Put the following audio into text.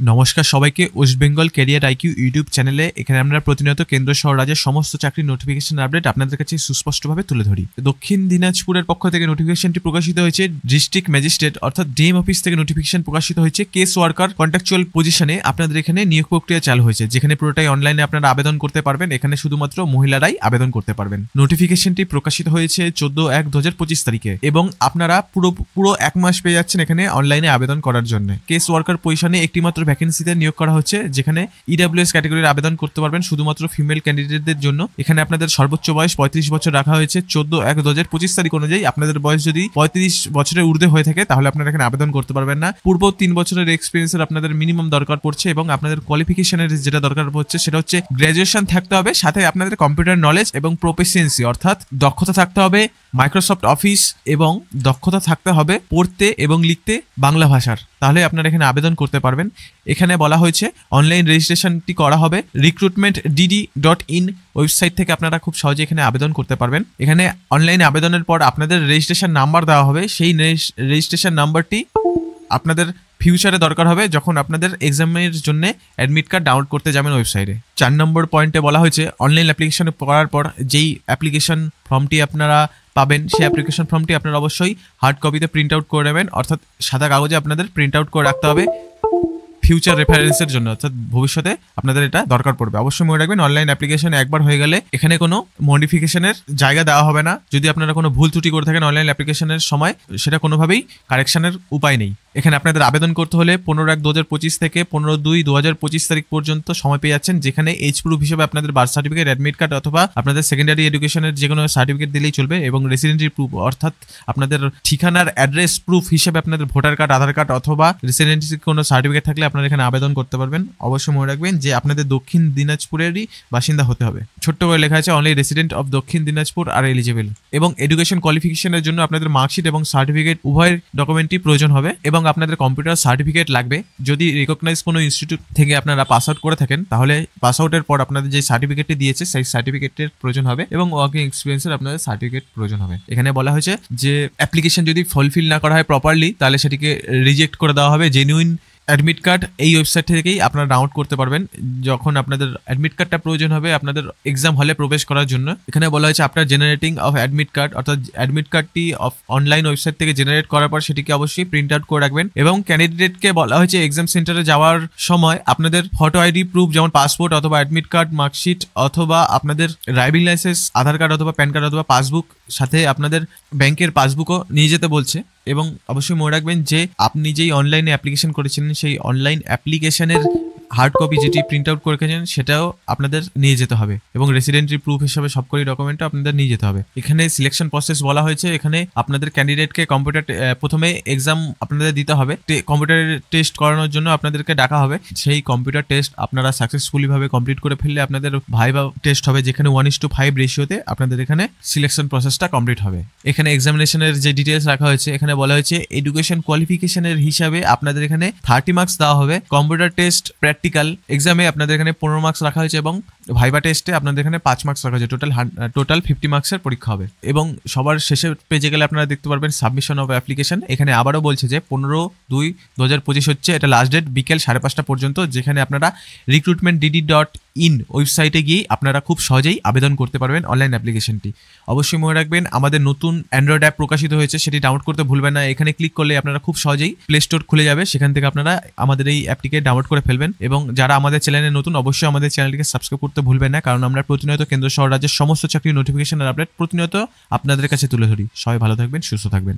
নমস্কার সবাইকে, West Bengal career IQ YouTube চ্যানেলে এখানে আমরা প্রতিনিয়ত কেন্দ্র সহ রাজ্যের সমস্ত চাকরির নোটিফিকেশন আপডেট আপনাদের কাছে সুস্পষ্টভাবে তুলে ধরি। দক্ষিণ দিনাজপুরের পক্ষ থেকে নোটিফিকেশনটি প্রকাশিত হয়েছে। ডিস্ট্রিক্ট ম্যাজিস্ট্রেট অর্থাৎ ডিএম অফিস থেকে নোটিফিকেশন প্রকাশিত হয়েছে। কেস ওয়ার্কার কন্ট্রাকচুয়াল পজিশনে আপনাদের এখানে নিয়োগ প্রক্রিয়া চালু হয়েছে, যেখানে পুরোটাই অনলাইনে আপনারা আবেদন করতে পারবেন। এখানে শুধুমাত্র মহিলারাই আবেদন করতে পারবেন। নোটিফিকেশনটি প্রকাশিত হয়েছে 14/1/2025 তারিখে এবং আপনারা পুরো এক মাস পেয়ে যাচ্ছেন এখানে অনলাইনে আবেদন করার জন্য। কেস ওয়ার্কার পজিশনে একটি মাত্র ভ্যাকেন্সিতে নিয়োগ করা হচ্ছে, যেখানে ইডব্লিউএস ক্যাটাগরির আবেদন করতে পারবেন শুধুমাত্র ফিমেল ক্যান্ডিডেটদের জন্য। এখানে আপনাদের সর্বোচ্চ বয়স 35 বছর রাখা হয়েছে। 14/1/2025 তারিখ অনুযায়ী আপনাদের বয়স যদি 35 বছরের ঊর্ধ্বে হয়ে থাকে তাহলে আপনারা এখানে আবেদন করতে পারবেন না। পূর্ব 3 বছরের এক্সপিরিয়েন্সের আপনাদের মিনিমাম দরকার পড়ছে এবং আপনাদের কোয়ালিফিকেশনের যেটা দরকার পড়ছে সেটা হচ্ছে গ্র্যাজুয়েশন থাকতে হবে, সাথে আপনাদের কম্পিউটার নলেজ এবং প্রফিসিয়েন্সি অর্থাৎ দক্ষতা থাকতে হবে মাইক্রোসফট অফিস এবং দক্ষতা থাকতে হবে পড়তে এবং লিখতে বাংলা ভাষার। তাহলে আপনারা এখানে আবেদন করতে পারবেন। এখানে বলা হয়েছে অনলাইন রেজিস্ট্রেশনটি করা হবে recruitmentdd.in ওয়েবসাইট থেকে। আপনারা খুব সহজে এখানে আবেদন করতে পারবেন। এখানে অনলাইনে আবেদনের পর আপনাদের রেজিস্ট্রেশন নাম্বার দেওয়া হবে। সেই রেজিস্ট্রেশন নাম্বারটি আপনাদের ফিউচারে দরকার হবে যখন আপনাদের এক্সামের জন্য অ্যাডমিট কার্ড ডাউনলোড করতে যাবেন ওয়েবসাইটে। 4 নম্বর পয়েন্টে বলা হয়েছে অনলাইন অ্যাপ্লিকেশন করার পর যেই অ্যাপ্লিকেশন ফর্মটি আপনারা পাবেন সেই অ্যাপ্লিকেশন ফর্মটি আপনারা অবশ্যই হার্ড কপিতে প্রিন্ট আউট করে নেবেন, অর্থাৎ সাদা কাগজে আপনাদের প্রিন্ট আউট করে রাখতে হবে ফিউচার রেফারেন্সের জন্য, অর্থাৎ ভবিষ্যতে আপনাদের এটা দরকার পড়বে। অবশ্যই মনে রাখবেন অনলাইন অ্যাপ্লিকেশন একবার হয়ে গেলে এখানে কোনো মডিফিকেশনের জায়গা দেওয়া হবে না। যদি আপনারা কোনো ভুল ত্রুটি করে থাকেন অনলাইন অ্যাপ্লিকেশনের সময়, সেটা কোনোভাবেই কারেকশনের উপায় নেই। এখানে আপনাদের আবেদন করতে হলে 15/1/2025 থেকে 15/2/2025 তারিখ পর্যন্ত সময় পেয়ে যাচ্ছেন, যেখানে এইচ প্রুফ হিসেবে আপনাদের বার্থ সার্টিফিকেট, অ্যাডমিট কার্ড অথবা আপনাদের সেকেন্ডারি এডুকেশনের যে কোনো সার্টিফিকেট দিলেই চলবে এবং রেসিডেন্সি প্রুফ অর্থাৎ আপনাদের ঠিকানার অ্যাড্রেস প্রুফ হিসেবে আপনাদের ভোটার কার্ড, আধার কার্ড অথবা রেসিডেন্সি কোনো সার্টিফিকেট থাকলে আপনারা এখানে আবেদন করতে পারবেন। অবশ্যই মনে রাখবেন যে আপনাদের দক্ষিণ দিনাজপুরেরই বাসিন্দা হতে হবে। ছোট্ট করে লেখা আছে অনলি রেসিডেন্ট অফ দক্ষিণ দিনাজপুর আর এলিজিবল। এবং এডুকেশন কোয়ালিফিকেশনের জন্য আপনাদের মার্কশিট এবং সার্টিফিকেট উভয় ডকুমেন্টই প্রয়োজন হবে এবং আপনাদের কম্পিউটার সার্টিফিকেট লাগবে। যদি রিকগনাইজ কোনো ইনস্টিটিউট থেকে আপনারা পাস আউট করে থাকেন তাহলে পাস আউটের পর আপনাদের যে সার্টিফিকেটটি দিয়েছে সেই সার্টিফিকেটের প্রয়োজন হবে এবং ওয়ার্কিং এক্সপিরিয়েন্সের আপনাদের সার্টিফিকেট প্রয়োজন হবে। এখানে বলা হয়েছে যে অ্যাপ্লিকেশন যদি ফুলফিল না করা হয় প্রপারলি তাহলে সেটিকে রিজেক্ট করে দেওয়া হবে। জেনুইন অ্যাডমিট কার্ড এই ওয়েবসাইট থেকেই আপনারা ডাউনলোড করতে পারবেন যখন আপনাদের অ্যাডমিট কার্ডটা প্রয়োজন হবে আপনাদের এক্সাম হলে প্রবেশ করার জন্য। এখানে বলা হয়েছে আপনার জেনারেটিং অফ অ্যাডমিট কার্ড অর্থাৎ অ্যাডমিট কার্ডটি অনলাইন ওয়েবসাইট থেকে জেনারেট করার পর সেটিকে অবশ্যই প্রিন্ট আউট করে রাখবেন এবং ক্যান্ডিডেটকে বলা হয়েছে এক্সাম সেন্টারে যাওয়ার সময় আপনাদের ফটো আইডি প্রুফ যেমন পাসপোর্ট অথবা অ্যাডমিট কার্ড, মার্কশিট অথবা আপনাদের ড্রাইভিং লাইসেন্স, আধার কার্ড অথবা প্যান কার্ড অথবা পাসবুক, সাথে আপনাদের ব্যাংকের পাসবুকও নিয়ে যেতে বলছে। এবং অবশ্যই মনে রাখবেন যে আপনি যেই অনলাইনে অ্যাপ্লিকেশন করেছিলেন সেই অনলাইন অ্যাপ্লিকেশনের হার্ড কপি যেটি প্রিন্ট আউট করে রেখেছেন সেটাও আপনাদের নিয়ে যেতে হবে এবং রেসিডেন্সি প্রুফ হিসাবে সবকটি ডকুমেন্টও আপনাদের নিয়ে যেতে হবে। এখানে সিলেকশন প্রসেস বলা হয়েছে। এখানে আপনাদের ক্যান্ডিডেটকে কম্পিউটার প্রথমে এক্সাম আপনাদের দিতে হবে, কম্পিউটার টেস্ট করানোর জন্য আপনাদেরকে ডাকা হবে। সেই কম্পিউটার টেস্ট আপনারা সাকসেসফুলি ভাবে কমপ্লিট করে ফেললে আপনাদের ভাইভা টেস্ট হবে, যেখানে 1:5 রেশিওতে আপনাদের এখানে সিলেকশন প্রসেসটা কমপ্লিট হবে। এখানে এক্সামিনেশনের যে ডিটেলস রাখা হয়েছে এখানে বলা হয়েছে এডুকেশন কোয়ালিফিকেশনের হিসাবে আপনাদের এখানে 30 মার্কস দেওয়া হবে। কম্পিউটার টেস্ট প্র্যাকটিক্যাল এক্সামে আপনাদের এখানে 15 মার্কস রাখা হয়েছে এবং ভাইভা টেস্টে আপনাদের এখানে 5 মার্কস রাখা হয়েছে। টোটাল 50 মার্কসের পরীক্ষা হবে এবং সবার শেষের পেজে গেলে আপনারা দেখতে পারবেন সাবমিশন অফ অ্যাপ্লিকেশন। এখানে আবারও বলছে যে 15/2/2025 হচ্ছে এটা লাস্ট ডেট বিকেল 5:30 পর্যন্ত, যেখানে আপনারা recruitmentdd.in ওয়েবসাইটে গিয়ে আপনারা খুব সহজেই আবেদন করতে পারবেন অনলাইন অ্যাপ্লিকেশনটি। অবশ্যই মনে রাখবেন আমাদের নতুন অ্যান্ড্রয়েড অ্যাপ প্রকাশিত হয়েছে, সেটি ডাউনলোড করতে ভুলবেন না। এখানে ক্লিক করলে আপনারা খুব সহজেই প্লে স্টোর খুলে যাবে, সেখান থেকে আপনারা আমাদের এই অ্যাপটিকে ডাউনলোড করে ফেলবেন। এবং যারা আমাদের চ্যানেলে নতুন অবশ্যই আমাদের চ্যানেলটিকে সাবস্ক্রাইব করতে ভুলবেন না, কারণ আমরা প্রতিনিয়ত কেন্দ্র সহ রাজ্যের সমস্ত চাকরির নোটিফিকেশন আপডেট প্রতিনিয়ত আপনাদের কাছে তুলে ধরি। সবাই ভালো থাকবেন, সুস্থ থাকবেন।